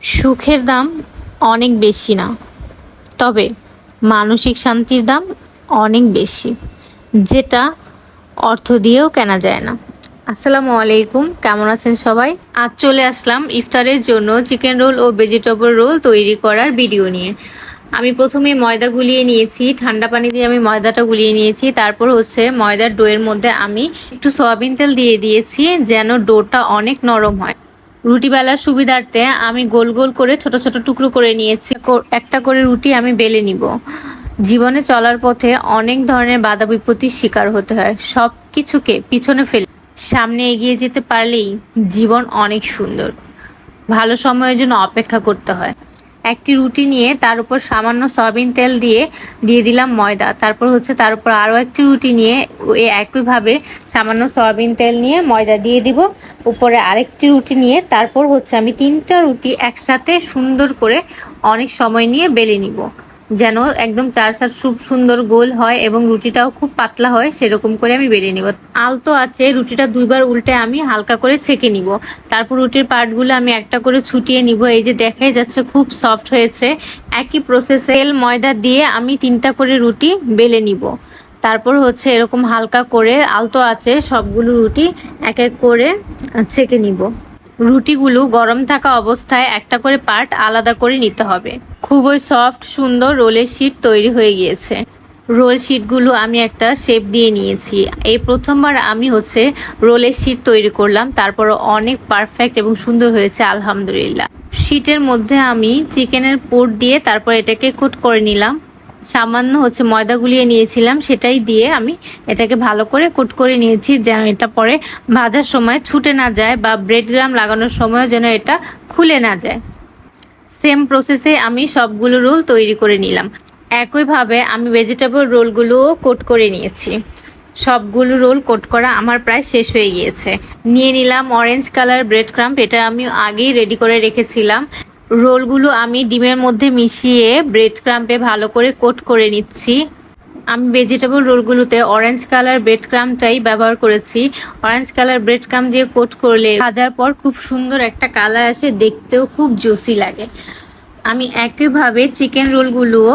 সুখের দাম অনেক বেশি না, তবে মানসিক শান্তির দাম অনেক বেশি, যেটা অর্থ দিয়েও কেনা যায় না। আসসালামু আলাইকুম, কেমন আছেন সবাই? আজ চলে আসলাম ইফতারের জন্য চিকেন রোল ও ভেজিটেবল রোল তৈরি করার ভিডিও নিয়ে। আমি প্রথমে ময়দা গুলিয়ে নিয়েছি, ঠান্ডা পানি দিয়ে আমি ময়দাটা গুলিয়ে নিয়েছি। তারপর ময়দার ডোয়ের মধ্যে আমি একটু সয়াবিন তেল দিয়ে দিয়েছি, যেন ডোটা অনেক নরম হয়। রুটি বেলার সুবিধার্থে আমি গোল গোল করে ছোট ছোট টুকরো করে নিয়েছি। একটা করে রুটি আমি বেলে নিব। জীবনে চলার পথে অনেক ধরনের বাধা বিপত্তির শিকার হতে হয়। সব কিছুকে পিছনে ফেলে সামনে এগিয়ে যেতে পারলেই জীবন অনেক সুন্দর। ভালো সময়ের জন্য অপেক্ষা করতে হয়। একটি রুটি নিয়ে তার উপর সামান্য সয়াবিন তেল দিয়ে দিলাম ময়দা। তার উপর আরও একটি রুটি নিয়ে একইভাবে সামান্য সয়াবিন তেল নিয়ে ময়দা দিয়ে দিব। উপরে আরেকটি রুটি নিয়ে তারপর আমি 3টা রুটি একসাথে সুন্দর করে অনেক সময় নিয়ে বেলে নিব, যেন একদম চার সার খুব সুন্দর গোল হয় এবং রুটিটাও খুব পাতলা হয়, সেরকম করে আমি বেলে নিব। আলতো আছে রুটিটা 2বার উল্টে আমি হালকা করে ছেঁকে নিব। তারপর রুটির পার্টগুলো আমি একটা করে ছুটিয়ে নিব। এই যে দেখাই যাচ্ছে খুব সফট হয়েছে। একই প্রসেসে তেল ময়দা দিয়ে আমি 3টা করে রুটি বেলে নিব। তারপর এরকম হালকা করে আলতো আছে সবগুলো রুটি এক এক করে ছেঁকে নিব। রুটিগুলো গরম থাকা অবস্থায় একটা করে পার্ট আলাদা করে নিতে হবে। খুবই সফট সুন্দর রোলের শীট তৈরি হয়ে গিয়েছে। রোল শীটগুলো আমি একটা শেপ দিয়ে নিয়েছি। এই প্রথমবার আমি রোলের শীট তৈরি করলাম, তারপর অনেক পারফেক্ট এবং সুন্দর হয়েছে আলহামদুলিল্লাহ। শীটের মধ্যে আমি চিকেনের পুর দিয়ে তারপর এটাকে কোট করে নিলাম। সামান্য ময়দা গুলিয়ে নিয়েছিলাম, সেটাই দিয়ে আমি এটাকে ভালো করে কোট করে নিয়েছি, যেন এটা পরে ভাজার সময় ছুটে না যায় বা ব্রেড গ্রাম লাগানোর সময় যেন এটা খুলে না যায়। সেম প্রসেসে আমি সবগুলো রোল তৈরি করে নিলাম। একইভাবে আমি ভেজিটেবল রোলগুলোও কোট করে নিয়েছি। সবগুলো রোল কোট করা আমার প্রায় শেষ হয়ে গিয়েছে। নিয়ে নিলাম অরেঞ্জ কালার ব্রেড ক্রাম্প, এটা আমি আগেই রেডি করে রেখেছিলাম। রোলগুলো আমি ডিমের মধ্যে মিশিয়ে ব্রেড ক্রাম্পে ভালো করে কোট করে নিচ্ছি। আমি ভেজিটেবল রোলগুলোতে অরেঞ্জ কালার ব্রেড ক্রাম্পটাই ব্যবহার করেছি। অরেঞ্জ কালার ব্রেড ক্রাম্প দিয়ে কোট করলে ভাজার পর খুব সুন্দর একটা কালার আসে, দেখতেও খুব জুসি লাগে। আমি একইভাবে চিকেন রোলগুলোও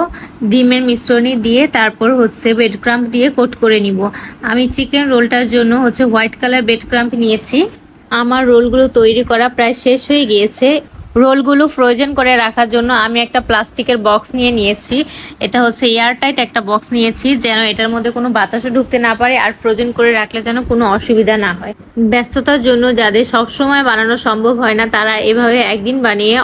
ডিমের মিশ্রণে দিয়ে তারপর ব্রেড ক্রাম্প দিয়ে কোট করে নিব। আমি চিকেন রোলটার জন্য হোয়াইট কালার ব্রেড ক্রাম্প নিয়েছি। আমার রোলগুলো তৈরি করা প্রায় শেষ হয়ে গিয়েছে। রোলগুলো ফ্রোজেন করে রাখার জন্য আমি একটা প্লাস্টিকের বক্স নিয়েছি। এটা এয়ারটাইট একটা বক্স নিয়েছি, যেন এটার মধ্যে কোনো বাতাসও ঢুকতে না পারে, আর ফ্রোজেন করে রাখলে যেন কোনো অসুবিধা না হয়। ব্যস্ততার জন্য যাদের সবসময় বানানো সম্ভব হয় না, তারা এভাবে একদিন বানিয়ে